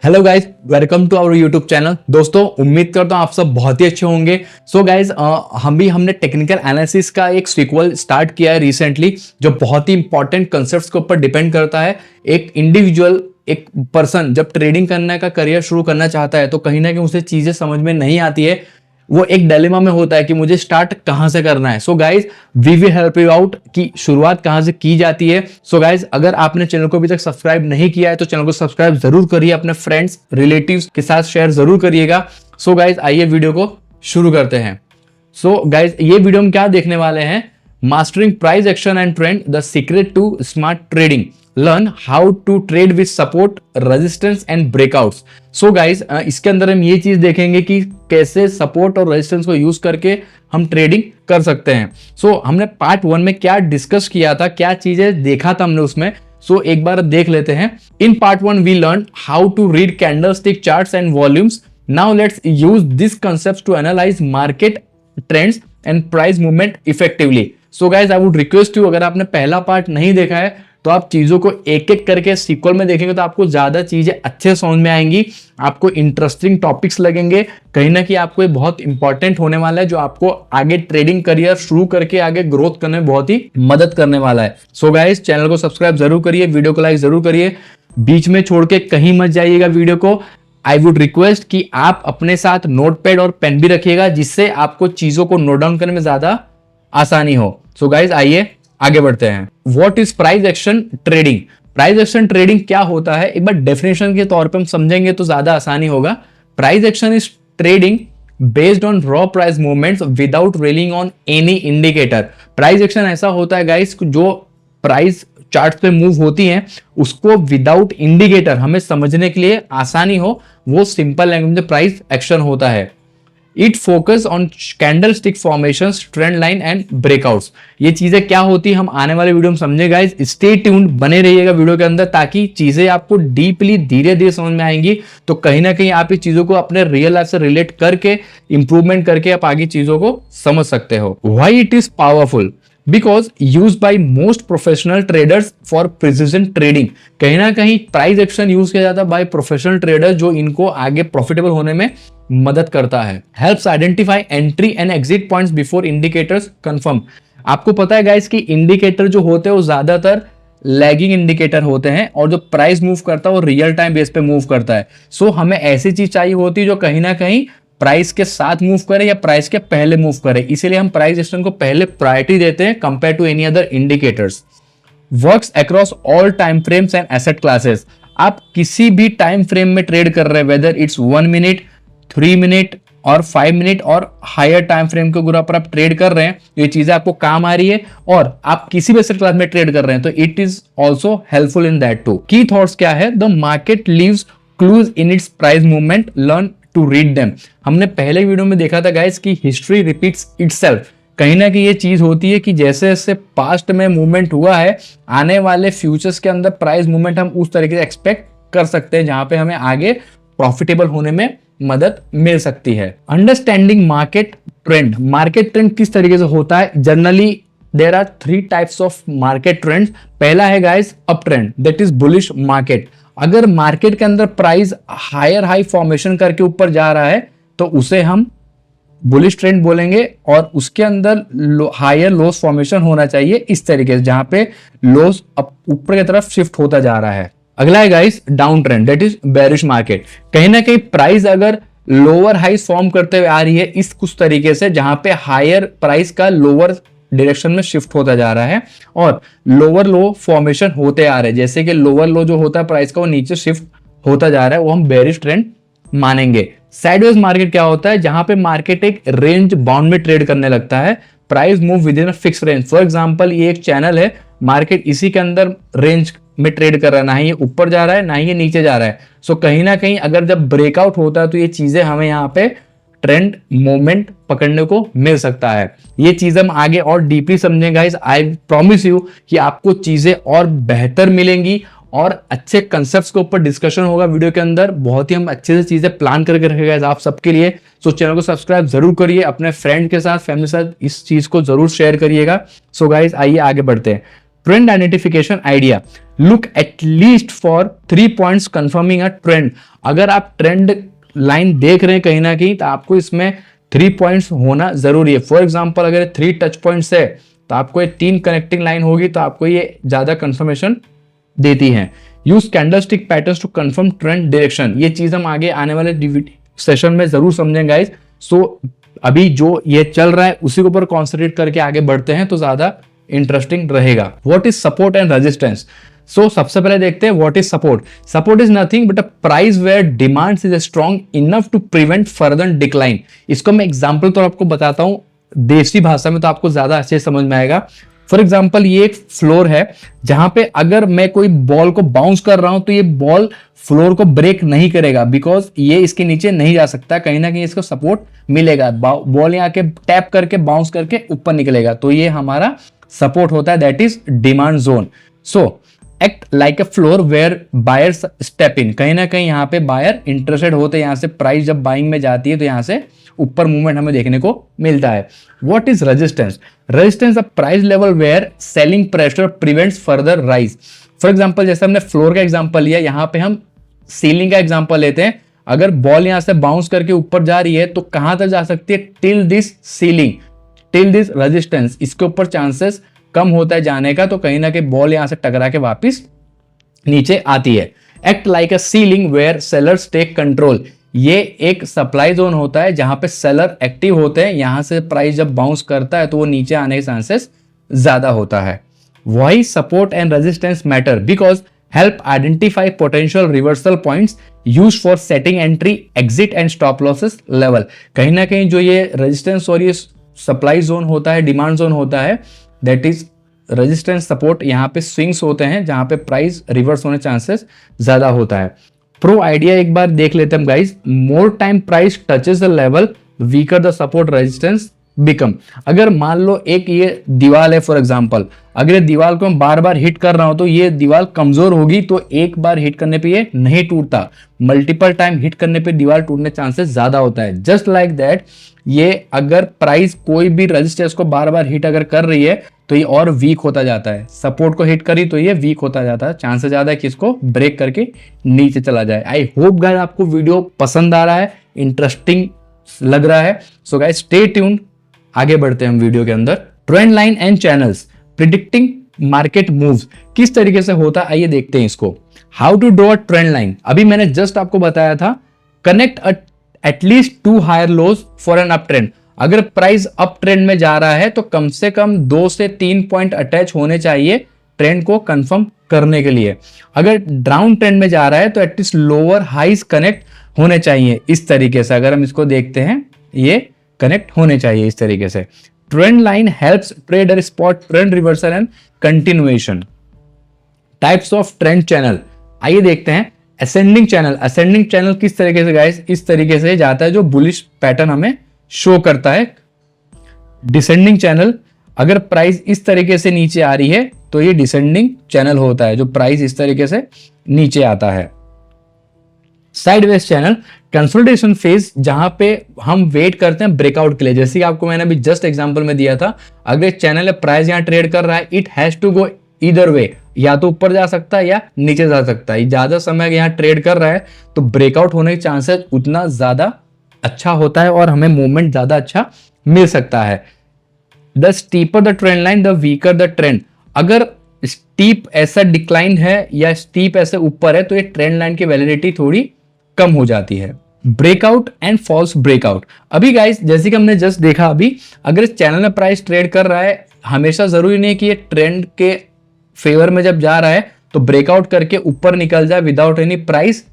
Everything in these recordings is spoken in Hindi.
Hello guys, welcome to our YouTube channel. दोस्तों, उम्मीद करता हूँ आप सब बहुत ही अच्छे होंगे। सो गाइज, हमने टेक्निकल एनालिसिस का एक सीक्वल स्टार्ट किया है रिसेंटली, जो बहुत ही इंपॉर्टेंट कंसेप्ट्स के ऊपर डिपेंड करता है। एक इंडिविजुअल, एक पर्सन जब ट्रेडिंग करने का करियर शुरू करना चाहता है तो कहीं ना कहीं उसे चीजें समझ में नहीं आती है। वो एक डिलेमा में होता है कि मुझे स्टार्ट कहां से करना है। So guys, we will help you out कि शुरुआत कहां से की जाती है। सो गाइज, अगर आपने चैनल को अभी तक सब्सक्राइब नहीं किया है तो चैनल को सब्सक्राइब जरूर करिए, अपने फ्रेंड्स रिलेटिव्स के साथ शेयर जरूर करिएगा। सो गाइज, आइए वीडियो को शुरू करते हैं। सो गाइज, ये वीडियो में क्या देखने वाले हैं? Mastering price action and trend, the secret to smart trading, learn how to trade with support, resistance and breakouts. So guys, इसके अंदर हम ये चीज देखेंगे कि कैसे सपोर्ट और रेजिस्टेंस को यूज करके हम ट्रेडिंग कर सकते हैं। सो हमने पार्ट 1 में क्या डिस्कस किया था, क्या चीजें देखा था हमने उसमें, सो एक बार देख लेते हैं। In part 1 we learn how to read candlestick charts and volumes. Now let's use this concepts to analyse market trends and price movement effectively. So guys, I would request you, अगर आपने पहला पार्ट नहीं देखा है तो आप चीजों को एक एक करके सीक्वल में देखेंगे तो आपको ज्यादा चीजें अच्छे समझ में आएंगी, आपको इंटरेस्टिंग टॉपिक्स लगेंगे। कहीं ना कहीं आपको ये बहुत इंपॉर्टेंट होने वाला है, जो आपको आगे ट्रेडिंग करियर शुरू करके आगे ग्रोथ करने में बहुत ही मदद करने वाला है। सो गाइस, चैनल को सब्सक्राइब जरूर करिए, वीडियो को लाइक जरूर करिए, बीच में छोड़ के कहीं मत जाइएगा वीडियो को। आई वुड रिक्वेस्ट कि आप अपने साथ नोटपैड और पेन भी रखिएगा, जिससे आपको चीजों को नोट डाउन करने में ज्यादा आसानी हो। सो गाइस, आइए आगे बढ़ते हैं। What is price action trading? Price action trading क्या होता है, एक बार डेफिनेशन के तौर पे हम समझेंगे तो ज्यादा आसानी होगा। Price action is trading based on raw price movements without railing on any indicator. Price action ऐसा होता है गाइस, जो प्राइस चार्ट पे मूव होती हैं उसको विदाउट इंडिकेटर हमें समझने के लिए आसानी हो, वो सिंपल लैंग्वेज में प्राइस एक्शन होता है। It focus on candlestick formations, trend line and breakouts. ये चीजें क्या होती है हम आने वाले वीडियो में समझे गाइस। स्टे ट्यून्ड, बने रहिएगा वीडियो के अंदर, ताकि चीजें आपको डीपली धीरे धीरे समझ में आएंगी। तो कहीं ना कहीं आप इस चीजों को अपने रियल लाइफ से रिलेट करके इंप्रूवमेंट करके आप आगे चीजों को समझ सकते हो। Why it is powerful? Because use by most professional traders for precision trading. कहीं ना कहीं प्राइस एक्शन यूज किया जाता है बाय प्रोफेशनल ट्रेडर्स, जो इनको आगे प्रॉफिटेबल होने में मदद करता है। Helps identify entry and exit points before indicators confirm. आपको पता है गाइस कि इंडिकेटर जो होते हैं वो ज्यादातर लैगिंग इंडिकेटर होते हैं, और जो प्राइस मूव करता है वो रियल टाइम बेस पे मूव करता है। सो हमें ऐसी चीज चाहिए होती है जो कहीं ना कहीं प्राइस के साथ मूव करे या प्राइस के पहले मूव करे। इसीलिए हम प्राइस एक्शन को पहले प्रायोरिटी देते हैं compare to any other indicators. Works across all time frames and asset classes. आप किसी भी टाइम फ्रेम में ट्रेड कर रहे हैं, वेदर इट्स 1 मिनट, 3 मिनट और 5 मिनट और हायर टाइम फ्रेम के ऊपर आप ट्रेड कर रहे हैं, ये चीजें आपको काम आ रही है, और आप किसी भी एसेट क्लास में ट्रेड कर रहे हैं तो it is also helpful in that too. Key thoughts क्या है? The market leaves clues in its price movement, learn to read them. हमने पहले वीडियो में देखा था गाइस कि हिस्ट्री रिपीट्स इटसेल्फ। कहीं ना कहीं ये चीज होती है कि जैसे जैसे पास्ट में मूवमेंट हुआ है, आने वाले फ्यूचर्स के अंदर प्राइस मूवमेंट हम उस तरीके से एक्सपेक्ट कर सकते हैं, जहां पे हमें आगे प्रॉफिटेबल होने में मदद मिल सकती है। Understanding market trend. Market trend किस तरीके से होता है? Generally there are 3 types of market trends. पहला है guys up trend, that is bullish market. अगर मार्केट के अंदर प्राइस हायर हाई फॉर्मेशन करके ऊपर जा रहा है तो उसे हम बुलिश ट्रेंड बोलेंगे, और उसके अंदर हायर लोस फॉर्मेशन होना चाहिए इस तरीके से, जहां पे लोस ऊपर की तरफ शिफ्ट होता जा रहा है। अगला है guys down trend, that is bearish market. कहीं ना कहीं प्राइस अगर लोअर हाई फॉर्म करते हुए आ रही है इस कुछ तरीके से, जहां पे हायर प्राइस का लोअर डायरेक्शन में शिफ्ट होता जा रहा है और लोअर लो फॉर्मेशन होते आ रहे हैं, जैसे कि लोअर लो जो होता है प्राइस का वो नीचे शिफ्ट होता जा रहा है, वो हम बेरिश ट्रेंड मानेंगे। साइडवेज मार्केट क्या होता है? जहां पे मार्केट एक रेंज बाउंड में ट्रेड करने लगता है, price move with in a fix range. For example, ये एक चैनल है, मार्केट इसी के अंदर रेंज में ट्रेड कर रहा है, ना ही ये ऊपर जा रहा है ना ही ये नीचे जा रहा है। सो कहीं ना कहीं अगर जब ब्रेकआउट होता है तो ये चीजें हमें यहाँ पे ट्रेंड मोमेंट पकड़ने को मिल सकता है। ये चीज हम आगे और डीपली समझेंगे गाइस। आई प्रॉमिस यू कि आपको चीजें और बेहतर मिलेंगी और अच्छे कंसेप्ट्स के ऊपर डिस्कशन होगा वीडियो के अंदर। बहुत ही हम अच्छे से चीजें प्लान करके रखेगा आप सबके लिए। सो चैनल को सब्सक्राइब जरूर करिए, अपने फ्रेंड के साथ, फैमिली के साथ इस चीज को जरूर शेयर करिएगा। सो गाइस, आइए आगे बढ़ते हैं। Trend identification idea, look at least for 3 points confirming a trend. अगर आप ट्रेंड लाइन देख रहे हैं कहीं ना कहीं तो आपको इसमें 3 पॉइंट्स होना जरूरी है। फॉर एग्जाम्पल अगर 3 टच पॉइंट्स है तो आपको ये 3 कनेक्टिंग लाइन होगी तो आपको ये ज्यादा कंफर्मेशन देती है। Use candlestick patterns to confirm trend direction, ये चीज हम आगे आने वाले सेशन में जरूर समझेंगे गाइस। सो अभी जो ये चल रहा है उसी के ऊपर कॉन्सेंट्रेट करके आगे बढ़ते हैं तो ज्यादा इंटरेस्टिंग रहेगा। What is support and resistance? So सबसे पहले देखते हैं what is support. Support is nothing but a price where demand is strong enough to prevent further decline. इसको मैं एग्जाम्पल तो आपको बताता हूं देसी भाषा में तो आपको ज्यादा अच्छे समझ में आएगा। फॉर एग्जाम्पल ये एक फ्लोर है जहां पे अगर मैं कोई बॉल को बाउंस कर रहा हूं तो ये बॉल फ्लोर को ब्रेक नहीं करेगा बिकॉज ये इसके नीचे नहीं जा सकता, कहीं ना कहीं इसको सपोर्ट मिलेगा। बॉल यहाँ के टैप करके बाउंस करके ऊपर निकलेगा तो ये हमारा सपोर्ट होता है, that is demand zone. So act like a floor where buyers step in, कहीं ना कहीं यहाँ पे बायर इंटरेस्टेड होते हैं, यहाँ से प्राइस जब बाइंग में जाती है तो यहाँ से ऊपर मूवमेंट हमें देखने को मिलता है। What is resistance? Resistance a price level where selling pressure prevents further rise. For example जैसे हमने फ्लोर का एग्जांपल लिया, यहाँ पे हम सीलिंग का एग्जांपल लेते हैं। अगर बॉल यहाँ से बाउंस करके ऊपर जा रही है तो कहां तक जा सकती है? Till this ceiling, till this resistance, इसके ऊपर चांसेस कम होता है जाने का, तो कहीं ना कहीं बॉल यहां से टकरा के वापिस नीचे आती है। Act like a ceiling where sellers take control, ये एक सप्लाई जोन होता है जहां पे सेलर एक्टिव होते हैं, यहां से प्राइस जब बाउंस करता है तो वो नीचे आने के चांसेस ज्यादा होता है। Why support and resistance matter? Because help identify potential reversal points use for setting entry exit and stop losses level. कहीं ना कहीं जो ये रेजिस्टेंस और ये सप्लाई जोन होता है, डिमांड जोन होता है, दैट इज रेजिस्टेंस सपोर्ट, यहाँ पे स्विंग्स होते हैं जहां पे प्राइस रिवर्स होने चांसेस ज्यादा होता है। प्रो आइडिया एक बार देख लेते हैं guys. More time price touches the level weaker the support resistance become. अगर मान लो एक ये दीवार है फॉर एग्जांपल, अगर ये दीवार को मैं बार बार हिट कर रहा हूं तो ये दीवार कमजोर होगी, तो एक बार हिट करने पे ये नहीं टूटता, मल्टीपल टाइम हिट करने पे दीवार टूटने चांसेस ज्यादा होता है। जस्ट लाइक दैट ये अगर प्राइस कोई भी रेजिस्टेंस को बार बार हिट अगर कर रही है तो ये और वीक होता जाता है। सपोर्ट को हिट करी तो ये वीक होता जाता है, चांसेस ज्यादा है कि इसको ब्रेक करके नीचे चला जाए। आई होप गाइस आपको वीडियो पसंद आ रहा है, इंटरेस्टिंग लग रहा है। सो गाइस स्टे ट्यून्ड, आगे बढ़ते हैं हम वीडियो के अंदर। Trend line and channels, predicting market moves किस तरीके से होता है आइए देखते हैं इसको। How to draw a trend line, अभी मैंने जस्ट आपको बताया था, connect at least 2 higher lows for an up trend. अगर प्राइस अप ट्रेंड में जा रहा है तो कम से कम 2 से 3 पॉइंट अटैच होने चाहिए ट्रेंड को कंफर्म करने के लिए। अगर डाउन ट्रेंड में जा रहा है तो एटलीस्ट लोअर हाइज कनेक्ट होने चाहिए। इस तरीके से अगर हम इसको देखते हैं ये कनेक्ट होने चाहिए इस तरीके से। Trend line helps trader spot trend reversal and continuation. Types of trend channel, आइए देखते हैं। असेंडिंग चैनल, असेंडिंग चैनल किस तरीके से गाइस? इस तरीके से जाता है जो बुलिश पैटर्न हमें शो करता है। डिसेंडिंग चैनल, अगर प्राइस इस तरीके से नीचे आ रही है तो ये डिसेंडिंग चैनल होता है, जो प्राइस इस तरीके से नीचे आता है। साइडवेज चैनल, कंसोलिडेशन फेज, जहां पे हम वेट करते हैं ब्रेकआउट के लिए। जैसे कि आपको मैंने अभी जस्ट एग्जांपल में दिया था, अगर चैनल प्राइस यहां ट्रेड कर रहा है, it has to go either way, या तो ऊपर जा सकता है या नीचे जा सकता है। ज्यादा समय यहाँ ट्रेड कर रहा है तो ब्रेकआउट होने के चांसेस उतना ज्यादा अच्छा होता है और हमें मूवमेंट ज्यादा अच्छा मिल सकता है। The steeper the trend line the weaker the trend, अगर स्टीप ऐसा डिक्लाइन है या स्टीप ऐसे ऊपर है तो ये ट्रेंड लाइन की वैलिडिटी थोड़ी कम हो जाती है। ब्रेकआउट एंड फॉल्स ब्रेकआउट, अभी गाइस जैसे कि हमने जस्ट देखा, अभी अगर इस चैनल में प्राइस ट्रेड कर रहा है, हमेशा जरूरी नहीं कि ये ट्रेंड के फेवर में जब जा रहा है तो ब्रेकआउट करके ऊपर निकल जाए विदाउट एनी प्राइस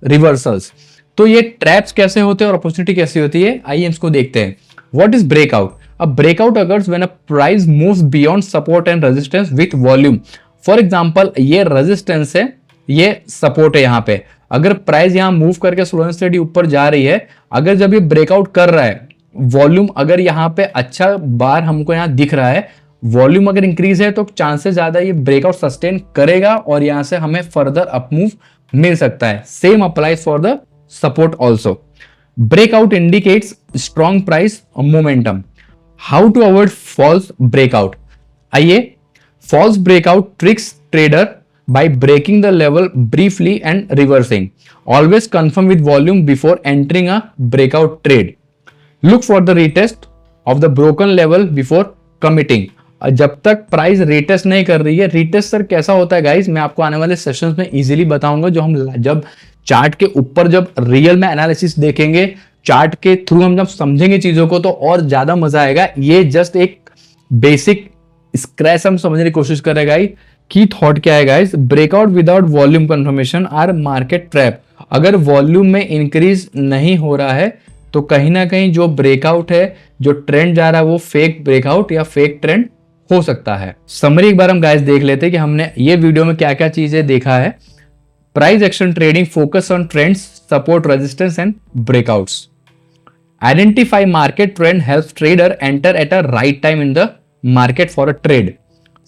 रिवर्सल्स। तो ये ट्रैप्स कैसे होते हैं और अपॉर्चुनिटी कैसे होती है, आइए इसको देखते हैं। What is breakout? A breakout occurs when a price moves beyond support and resistance with volume. For example ये रेजिस्टेंस है, ये सपोर्ट है। यहाँ पे अगर प्राइस यहाँ मूव करके स्लो एंड स्टेडी ऊपर जा रही है, अगर जब ये ब्रेकआउट कर रहा है, वॉल्यूम अगर यहाँ पे अच्छा बार हमको यहाँ दिख रहा है, वॉल्यूम अगर इंक्रीज है तो चांसेस ज्यादा ये ब्रेकआउट सस्टेन करेगा और यहां से हमें फर्दर अपमूव मिल सकता है। Same applies for the support also. Breakout indicates strong price momentum. How to avoid false breakout, आइए false breakout tricks trader by breaking the level briefly and reversing. Always confirm with volume before entering a breakout trade. Look for the retest of the broken level before committing. जब तक प्राइस रिटेस्ट नहीं कर रही है, रिटेस्ट सर कैसा होता है गाइस, मैं आपको आने वाले सेशंस में इजीली बताऊंगा। जो हम जब चार्ट के ऊपर जब रियल में एनालिसिस देखेंगे, चार्ट के थ्रू हम जब समझेंगे चीजों को, तो और ज्यादा मजा आएगा। ये जस्ट एक बेसिक स्क्रैच हम समझने की कोशिश करेगा। की थॉट क्या है guys, breakout without volume confirmation are market trap. अगर वॉल्यूम में इंक्रीज नहीं हो रहा है तो कहीं ना कहीं जो ब्रेकआउट है, जो ट्रेंड जा रहा है, वो फेक ब्रेकआउट या फेक ट्रेंड हो सकता है। समरी एक बार हम गाइस देख लेते हैं कि हमने ये वीडियो में क्या क्या चीजें देखा है। Price action trading focus on trends, support, resistance and breakouts. Identify market trend helps trader enter at a right time in the market for a trade.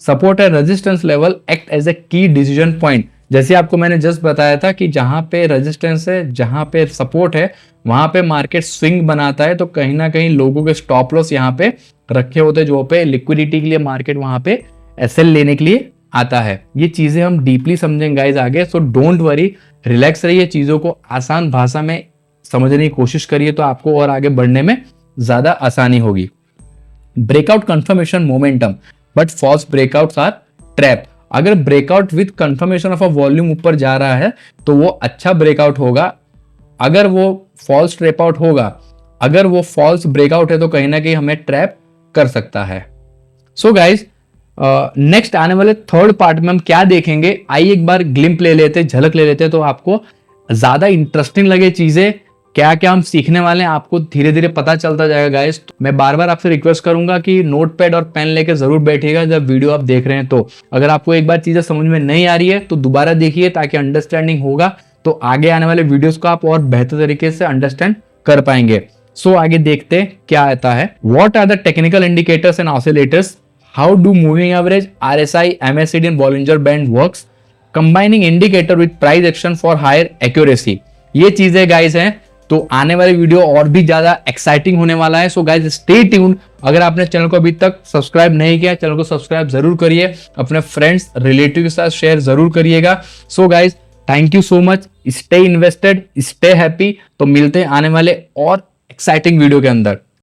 Support and resistance level act as a key decision point. जैसे आपको मैंने जस्ट बताया था कि जहां पे रेजिस्टेंस है, जहां पे सपोर्ट है, वहां पे मार्केट स्विंग बनाता है, तो कहीं ना कहीं लोगों के स्टॉप लॉस यहाँ पे रखे होते हैं, जो पे लिक्विडिटी के लिए मार्केट वहां पे एसएल लेने के लिए आता है। ये चीजें हम डीपली समझेंगे गाइस आगे, सो डोंट वरी, रिलैक्स रहिए, चीजों को आसान भाषा में समझने की कोशिश करिए, तो आपको और आगे बढ़ने में ज्यादा आसानी होगी। Breakout confirmation momentum but false breakouts are trap. अगर breakout with confirmation of a volume ऊपर जा रहा है तो वो अच्छा ब्रेकआउट होगा। अगर वो फॉल्स ट्रैप आउट होगा, अगर वो फॉल्स ब्रेकआउट है, तो कहीं ना कहीं हमें ट्रैप कर सकता है। सो गाइज, नेक्स्ट आने वाले थर्ड पार्ट में हम क्या देखेंगे, आइए एक बार ग्लिम्प ले लेते, झलक ले लेते, तो आपको ज्यादा इंटरेस्टिंग लगे चीजें, क्या क्या हम सीखने वाले हैं, आपको धीरे धीरे पता चलता जाएगा गाइस। मैं बार बार आपसे रिक्वेस्ट करूंगा कि नोटपैड और पेन लेके जरूर बैठिएगा जब वीडियो आप देख रहे हैं। तो अगर आपको एक बार चीजें समझ में नहीं आ रही है तो दोबारा देखिए, ताकि अंडरस्टैंडिंग होगा, तो आगे आने वाले वीडियोस को आप और बेहतर तरीके से अंडरस्टैंड कर पाएंगे। सो आगे देखते हैं क्या आता है। What are the technical indicators and oscillators, how do moving average, RSI, MACD and Bollinger band works, combining indicator with price action for higher accuracy. ये चीजें गाइस हैं, तो आने वाली वीडियो और भी ज्यादा एक्साइटिंग होने वाला है। So guys stay tuned. अगर आपने चैनल को अभी तक सब्सक्राइब नहीं किया, चैनल को सब्सक्राइब जरूर करिए, अपने फ्रेंड्स रिलेटिव के साथ शेयर जरूर करिएगा। So guys thank you so much, stay invested, stay happy. तो मिलते हैं आने वाले और एक्साइटिंग वीडियो के अंदर।